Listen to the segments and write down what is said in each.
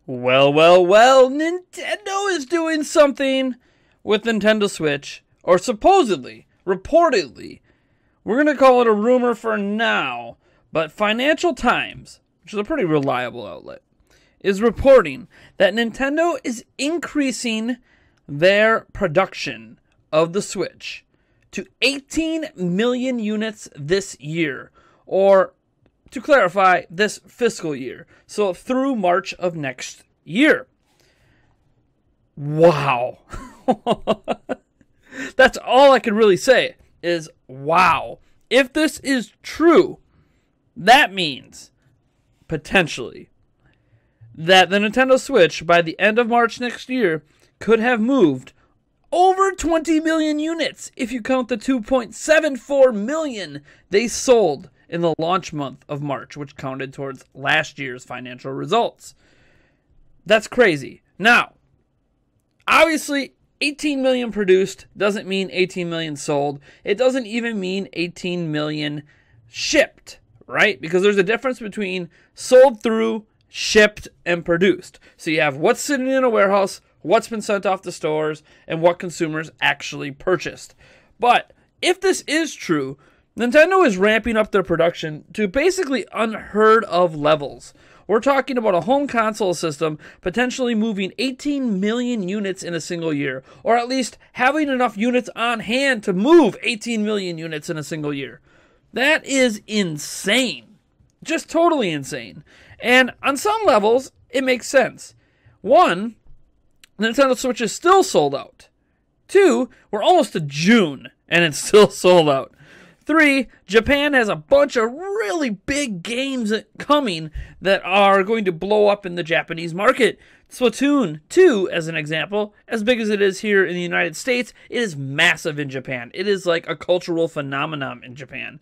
Well, Nintendo is doing something with Nintendo Switch, or supposedly, reportedly. We're going to call it a rumor for now, but Financial Times, which is a pretty reliable outlet, is reporting that Nintendo is increasing their production of the Switch to 18 million units this year, or to clarify, this fiscal year. So through March of next year. Wow. That's all I can really say is wow. If this is true, that means potentially that the Nintendo Switch by the end of March next year could have moved over 20 million units if you count the 2.74 million they sold in the launch month of March, which counted towards last year's financial results. That's crazy. Now, obviously, 18 million produced doesn't mean 18 million sold. It doesn't even mean 18 million shipped, right? Because there's a difference between sold through, shipped, and produced. So you have what's sitting in a warehouse, what's been sent off to stores, and what consumers actually purchased. But if this is true, Nintendo is ramping up their production to basically unheard of levels. We're talking about a home console system potentially moving 18 million units in a single year, or at least having enough units on hand to move 18 million units in a single year. That is insane. Just totally insane. And on some levels, it makes sense. One, Nintendo Switch is still sold out. Two, we're almost to June, and it's still sold out. 3, Japan has a bunch of really big games coming that are going to blow up in the Japanese market. Splatoon 2, as an example, as big as it is here in the United States, it is massive in Japan. It is like a cultural phenomenon in Japan.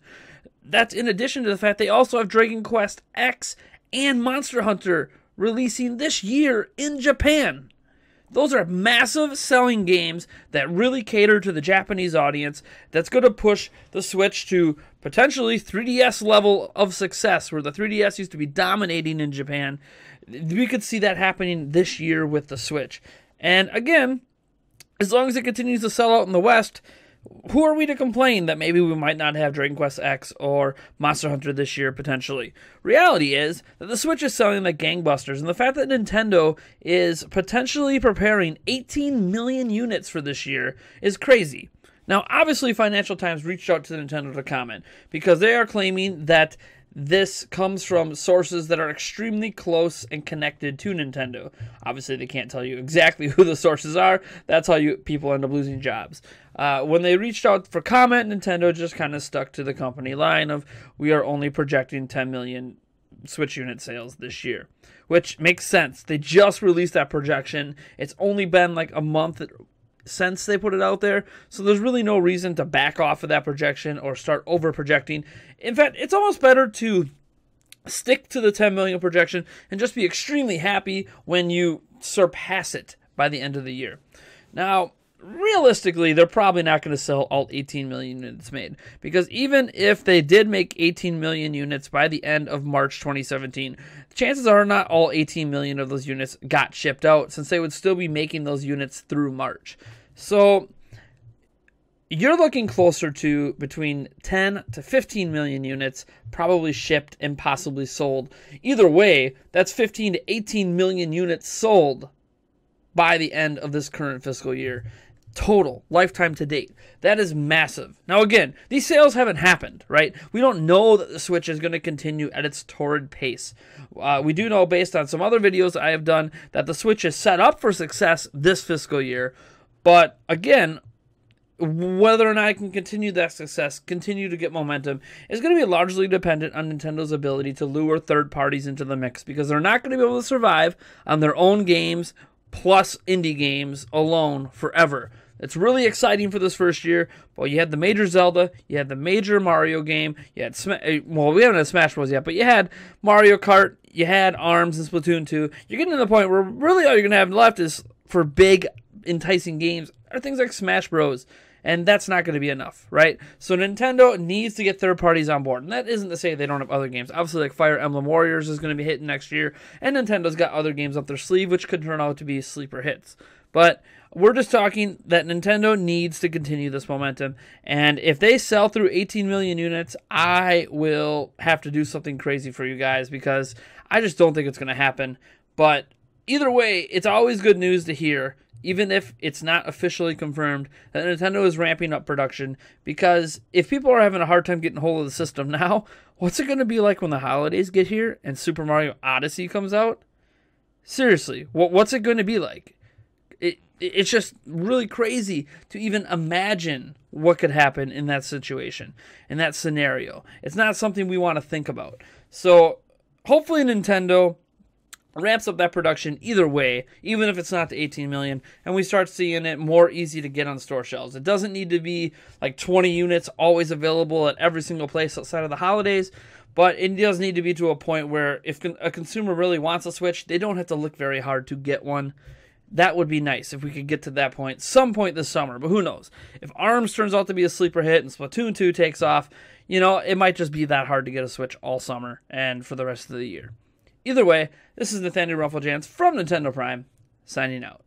That's in addition to the fact they also have Dragon Quest X and Monster Hunter releasing this year in Japan. Those are massive selling games that really cater to the Japanese audience. That's going to push the Switch to potentially 3DS level of success, where the 3DS used to be dominating in Japan. We could see that happening this year with the Switch. And again, as long as it continues to sell out in the West, who are we to complain that maybe we might not have Dragon Quest X or Monster Hunter this year, potentially? Reality is that the Switch is selling like gangbusters, and the fact that Nintendo is potentially preparing 18 million units for this year is crazy. Now, obviously, Financial Times reached out to Nintendo to comment, because they are claiming that this comes from sources that are extremely close and connected to Nintendo. Obviously, they can't tell you exactly who the sources are. That's how people end up losing jobs. When they reached out for comment, Nintendo just kind of stuck to the company line of, we are only projecting 10 million Switch unit sales this year, which makes sense. They just released that projection. It's only been like a month since they put it out there, so there's really no reason to back off of that projection or start over projecting. In fact, it's almost better to stick to the 10 million projection and just be extremely happy when you surpass it by the end of the year. Now, realistically, they're probably not going to sell all 18 million units made, because even if they did make 18 million units by the end of March 2017, chances are not all 18 million of those units got shipped out, since they would still be making those units through March. So you're looking closer to between 10 to 15 million units probably shipped and possibly sold. Either way, that's 15 to 18 million units sold by the end of this current fiscal year. Total, lifetime to date. That is massive. Now again, these sales haven't happened, right? We don't know that the Switch is going to continue at its torrid pace. We do know, based on some other videos I have done, that the Switch is set up for success this fiscal year. But again, whether or not it can continue that success, continue to get momentum, is going to be largely dependent on Nintendo's ability to lure third parties into the mix, because they're not going to be able to survive on their own games plus indie games alone forever. It's really exciting for this first year. Well, you had the major Zelda, you had the major Mario game, you had we haven't had Smash Bros. Yet, but you had Mario Kart, you had ARMS and Splatoon 2. You're getting to the point where really all you're going to have left is, for big, enticing games, are things like Smash Bros. And that's not going to be enough, right? So Nintendo needs to get third parties on board. And that isn't to say they don't have other games. Obviously, like Fire Emblem Warriors is going to be hitting next year. And Nintendo's got other games up their sleeve, which could turn out to be sleeper hits. But we're just talking that Nintendo needs to continue this momentum. And if they sell through 18 million units, I will have to do something crazy for you guys because I just don't think it's going to happen. But either way, it's always good news to hear, even if it's not officially confirmed, that Nintendo is ramping up production. Because if people are having a hard time getting hold of the system now, what's it going to be like when the holidays get here and Super Mario Odyssey comes out? Seriously, what's it going to be like? It's just really crazy to even imagine what could happen in that situation, in that scenario. It's not something we want to think about. So hopefully Nintendo ramps up that production either way, even if it's not to 18 million, and we start seeing it more easy to get on store shelves. It doesn't need to be like 20 units always available at every single place outside of the holidays, but it does need to be to a point where if a consumer really wants a Switch, they don't have to look very hard to get one. That would be nice if we could get to that point some point this summer, but who knows? If ARMS turns out to be a sleeper hit and Splatoon 2 takes off, it might just be that hard to get a Switch all summer and for the rest of the year. Either way, this is Nathaniel Rufflejans from Nintendo Prime, signing out.